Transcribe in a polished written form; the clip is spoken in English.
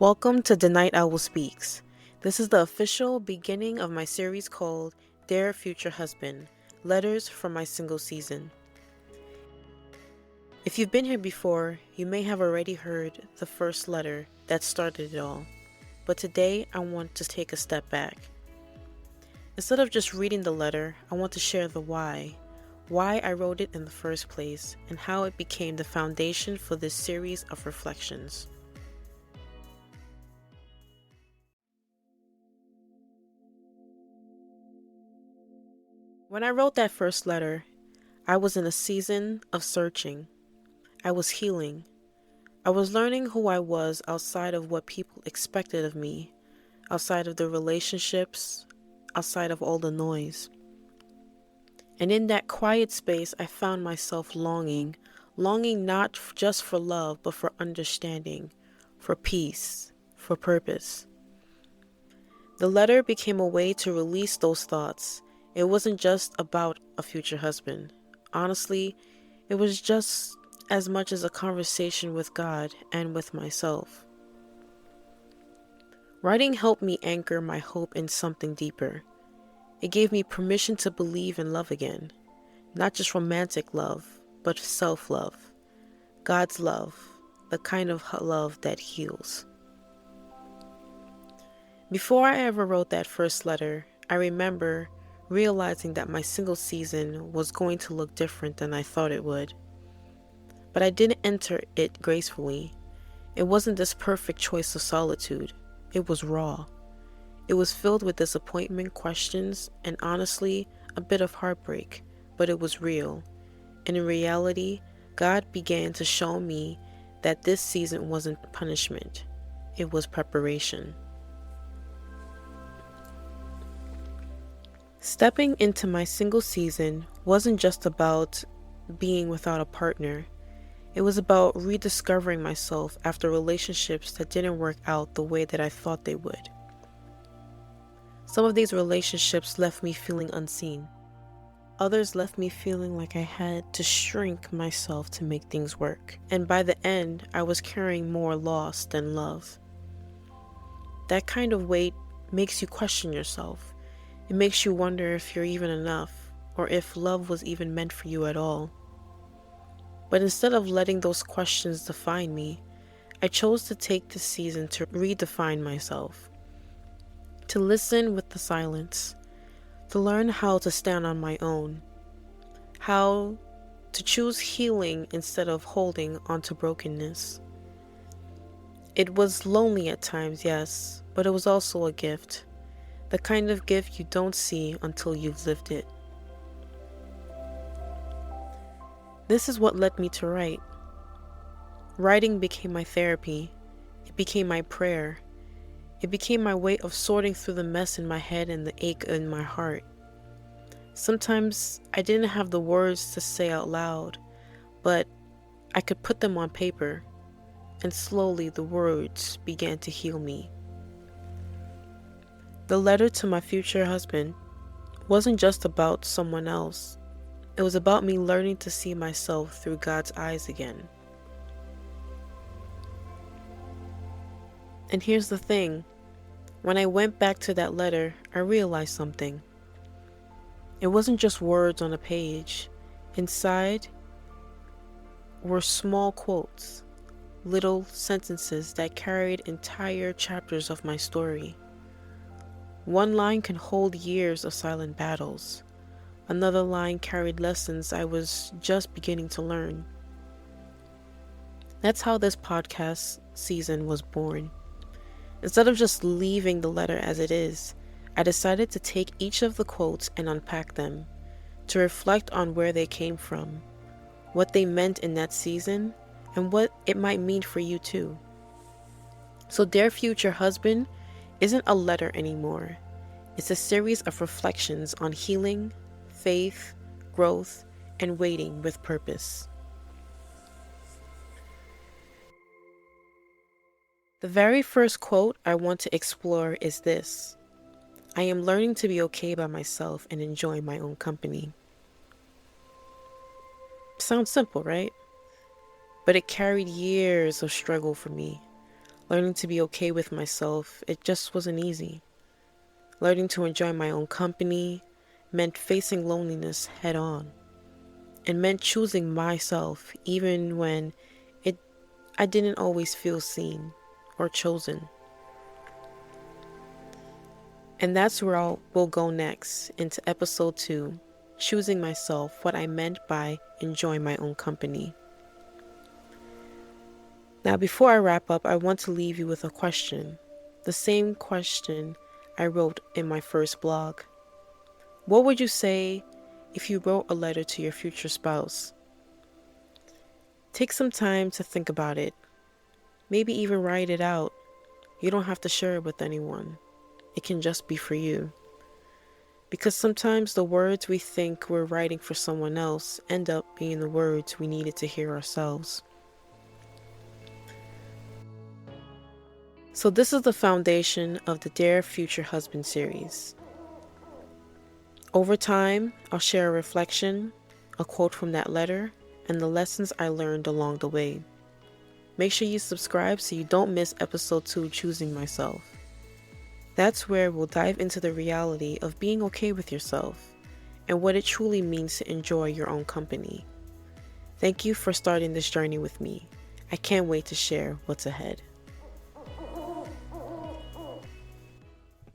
Welcome to DeNight Owl Speaks. This is the official beginning of my series called Dear Future Husband, Letters from My Single Season. If you've been here before, you may have already heard the first letter that started it all. But today, I want to take a step back. Instead of just reading the letter, I want to share the why I wrote it in the first place, and how it became the foundation for this series of reflections. When I wrote that first letter, I was in a season of searching. I was healing. I was learning who I was outside of what people expected of me, outside of the relationships, outside of all the noise. And in that quiet space, I found myself longing not just for love, but for understanding, for peace, for purpose. The letter became a way to release those thoughts. It wasn't just about a future husband. Honestly, it was just as much as a conversation with God and with myself. Writing helped me anchor my hope in something deeper. It gave me permission to believe in love again. Not just romantic love, but self-love. God's love, the kind of love that heals. Before I ever wrote that first letter, I remember realizing that my single season was going to look different than I thought it would. But I didn't enter it gracefully. It wasn't this perfect choice of solitude. It was raw. It was filled with disappointment, questions, and honestly, a bit of heartbreak, but it was real. And in reality, God began to show me that this season wasn't punishment. It was preparation. Stepping into my single season wasn't just about being without a partner. It was about rediscovering myself after relationships that didn't work out the way that I thought they would. Some of these relationships left me feeling unseen. Others left me feeling like I had to shrink myself to make things work. And by the end, I was carrying more loss than love. That kind of weight makes you question yourself. It makes you wonder if you're even enough, or if love was even meant for you at all. But instead of letting those questions define me, I chose to take this season to redefine myself, to listen with the silence, to learn how to stand on my own, how to choose healing instead of holding onto brokenness. It was lonely at times, yes, but it was also a gift. The kind of gift you don't see until you've lived it. This is what led me to write. Writing became my therapy. It became my prayer. It became my way of sorting through the mess in my head and the ache in my heart. Sometimes I didn't have the words to say out loud, but I could put them on paper, and slowly the words began to heal me. The letter to my future husband wasn't just about someone else. It was about me learning to see myself through God's eyes again. And here's the thing. When I went back to that letter, I realized something. It wasn't just words on a page. Inside were small quotes, little sentences that carried entire chapters of my story. One line can hold years of silent battles. Another line carried lessons I was just beginning to learn. That's how this podcast season was born. Instead of just leaving the letter as it is, I decided to take each of the quotes and unpack them, to reflect on where they came from, what they meant in that season, and what it might mean for you too. So Dear Future Husband isn't a letter anymore. It's a series of reflections on healing, faith, growth, and waiting with purpose. The very first quote I want to explore is this: I am learning to be okay by myself and enjoy my own company. Sounds simple, right? But it carried years of struggle for me. Learning to be okay with myself, it just wasn't easy. Learning to enjoy my own company meant facing loneliness head on. It meant choosing myself even when it I didn't always feel seen or chosen. And that's where we'll go next, into episode 2, choosing myself, what I meant by enjoying my own company. Now, before I wrap up, I want to leave you with a question. The same question I wrote in my first blog. What would you say if you wrote a letter to your future spouse? Take some time to think about it. Maybe even write it out. You don't have to share it with anyone. It can just be for you. Because sometimes the words we think we're writing for someone else end up being the words we needed to hear ourselves. So this is the foundation of the Dear Future Husband series. Over time, I'll share a reflection, a quote from that letter, and the lessons I learned along the way. Make sure you subscribe so you don't miss episode 2, Choosing Myself. That's where we'll dive into the reality of being okay with yourself and what it truly means to enjoy your own company. Thank you for starting this journey with me. I can't wait to share what's ahead.